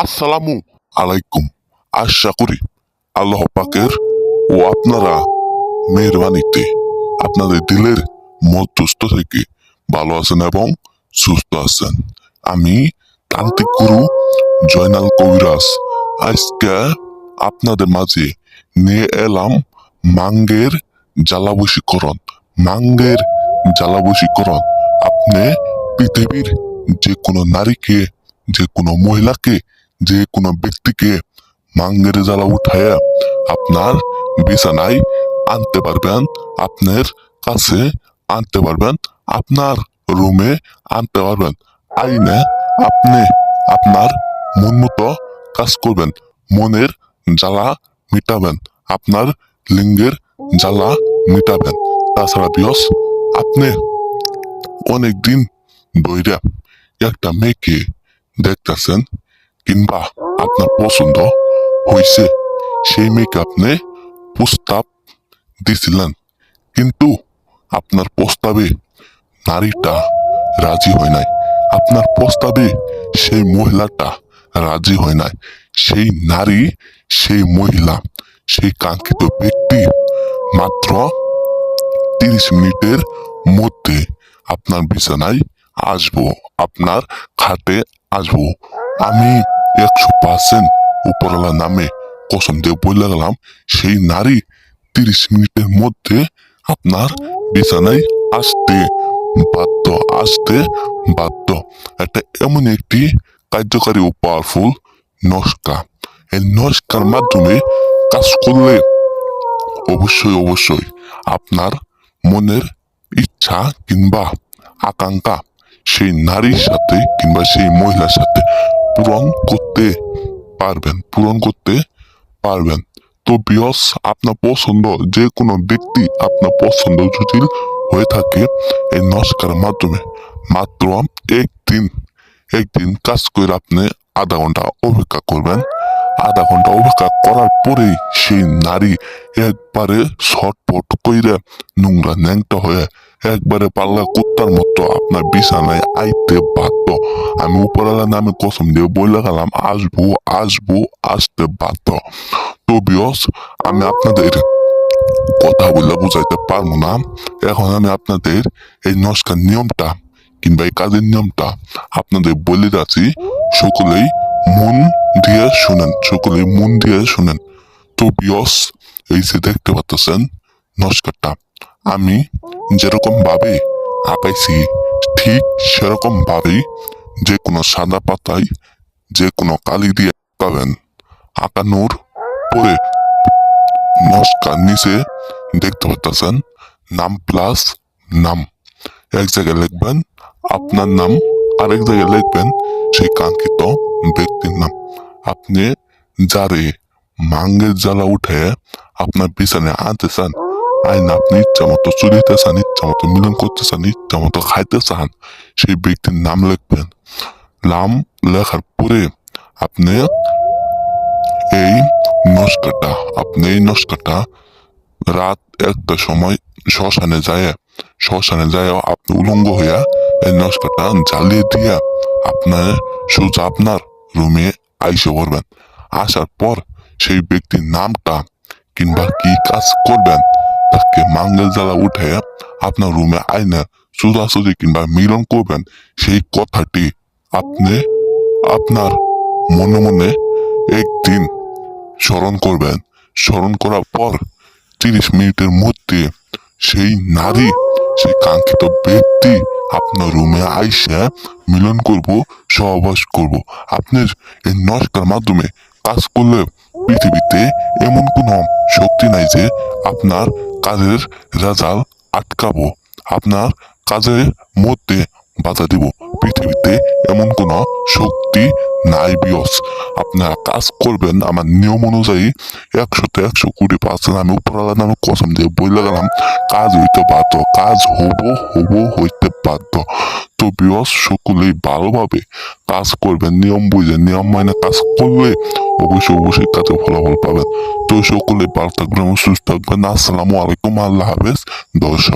আসসালামু আলাইকুম। আশা করি আল্লাহ পাকের ও আপনারা মেহরবানিতে আপনাদের দিলের মধ্যস্থ থেকে ভালো আছেন এবং সুস্থ আছেন। আমি তান্ত্রিক গুরু জয়নাল কবিরাজ আজকে আপনাদের মাঝে নিয়ে এলাম মাঙ্গের জ্বালাবশীকরণ। মাঙ্গের জ্বালাবশীকরণ আপনি পৃথিবীর যে কোনো নারীকে, যে কোনো মহিলাকে, যে কোনো ব্যক্তিকে মাঙ্গের জ্বালা উঠায়া আপনার বিছানায় আনতে পারবেন, আপনার কাছে আনতে পারবেন, আপনার রুমে আনতে পারবেন। আইনে আপনি আপনার মন মতো কাজ করবেন, মনের জ্বালা মিটাবেন, আপনার লিঙ্গের জ্বালা মিটাবেন। তাছাড়া বিয়স আপনি অনেকদিন ধইরা একটা মেয়েকে দেখতেছেন কিংবা আপনার পছন্দ হয়েছে, সেই মেয়েকে আপনি প্রস্তাব দিছিলেন, কিন্তু আপনার প্রস্তাবে নারীটা রাজি হয় নাই, আপনার প্রস্তাবে সেই মহিলাটা রাজি হয় নাই। সেই নারী, সেই মহিলা, সেই কাঙ্ক্ষিত ব্যক্তি মাত্র 30 মিনিটের মধ্যে আপনার বিছানায় আসবো, আপনার খাটে আসবো। আমি 100% উপরওয়ালা নামে কসম দিয়ে বলে গেলাম, সেই নারী 30 মিনিটের মধ্যে আপনার বিছানায় আসতে বাধ্য, আসতে বাধ্য। এটা এমন একটি কার্যকারী ও পাওয়ারফুল নস্কা। এই নস্কার মাধ্যমে কাজ করলে অবশ্যই অবশ্যই আপনার মনের ইচ্ছা কিংবা আকাঙ্ক্ষা সেই নারীর সাথে কিংবা সেই মহিলার সাথে পূরণ করতে পারবেন, পূরণ করতে পারবেন। তো বিয়স আপনার পছন্দ যে কোনো ব্যক্তি আপনার পছন্দ যদি হয়ে থাকে, এই নস্কার মাধ্যমে মাত্র একদিন কাজ করে আপনি আধা ঘন্টা অপেক্ষা করবেন। আধা ঘন্টা অপেক্ষা করার পরেই সেই নারী একবারে ছটপট কইরা নোংরা ন্যাংটা হয়ে একবারে পাল্লা কুত্তার মতো আপনার বিছানায় আইতে বাধ্য। আমি উপরওয়ালার নামে কসম দিয়ে বলে গেলাম, আসবো আসবো, আসতে বাধ্য। তো বিয়স আমি আপনাদের কথা বলে বুঝাইতে পারবো না। এখন আমি আপনাদের এই নস্কার নিয়মটা কিংবা এই কাজের নিয়মটা আপনাদের বলে যাচ্ছি। সকলেই মন দিয়ে শুনেন, সকলেই মন দিয়ে শুনেন। তো বিয়স এই যে দেখতে পাচ্ছেন নস্কারটা আমি যেরকম ভাবে আঁকাইছি, ঠিক সেরকম ভাবেই যে কোনো সাদা পাতায় যে কোনো কালি দিয়ে আঁকাবেন। আঁকানোর পরে নস্কার নিচে দেখতে পাচ্ছেন নাম প্লাস নাম। এক জায়গায় লিখবেন আপনার নাম, আরেক জায়গায় লিখবেন সেই কাঙ্ক্ষিত ব্যক্তির নাম। আপনি যারে মাঙ্গের জ্বালা উঠে আপনার পিছনে আনতে চান, আইন আপনি ইচ্ছা মতো চলিতে চান, ইচ্ছা মতো মিলন করতে চান, ইচ্ছা মতো খাইতে চান, সেই ব্যক্তির নাম লিখবেন। নাম লেখার পরে আপনি এই নস্কাটা রাত 1টার সময় শ্মশানে যায় আপনি উলঙ্গ হইয়া এই নস্কাটা জ্বালিয়ে দিয়া আপনার সোজা আপনার রুমে আইসে পড়বেন। আসার পর সেই ব্যক্তির নামটা কিংবা কি কাজ করবেন তাকে মাঙ্গের জ্বালা উঠে আপনার রুমে আইনে সোজাসুজি কিংবা মিলন করবেন, সেই কথাটি আপনি আপনার মনে মনে একদিন স্মরণ করবেন। স্মরণ করার পর 30 মিনিটের মধ্যে সেই নারী, সেই কাঙ্ক্ষিত ব্যক্তি আপনার রুমে আইসা মিলন করব, সহবাস করব। আপনার এই নস্কার মাধ্যমে কাজ করলে পৃথিবীতে এমন কোনো শক্তি নাই যে আপনার কাজের রেজাল্ট আটকাবো, আপনার কাজের মধ্যে বাধা দিব। পৃথিবীতে এমন কোনো শক্তি নাই বিয়স। আপনারা কাজ করবেন আমার নিয়ম অনুযায়ী 100তে 100 আমি উপরওয়ালার নামে কসম দিয়ে বলে গেলাম, কাজ হইতে বাধ্য, কাজ হইতে বাধ্য। তো বিয়স সকলেই ভালোভাবে কাজ করবেন, নিয়ম বুঝে নিয়ম মানে কাজ করলে অবশ্যই কাজে ফলাফল পাবেন। তো সকলে ভালো থাকবেন এবং সুস্থ থাকবেন। আসসালামু আলাইকুম, আল্লাহ হাফেজ দর্শক।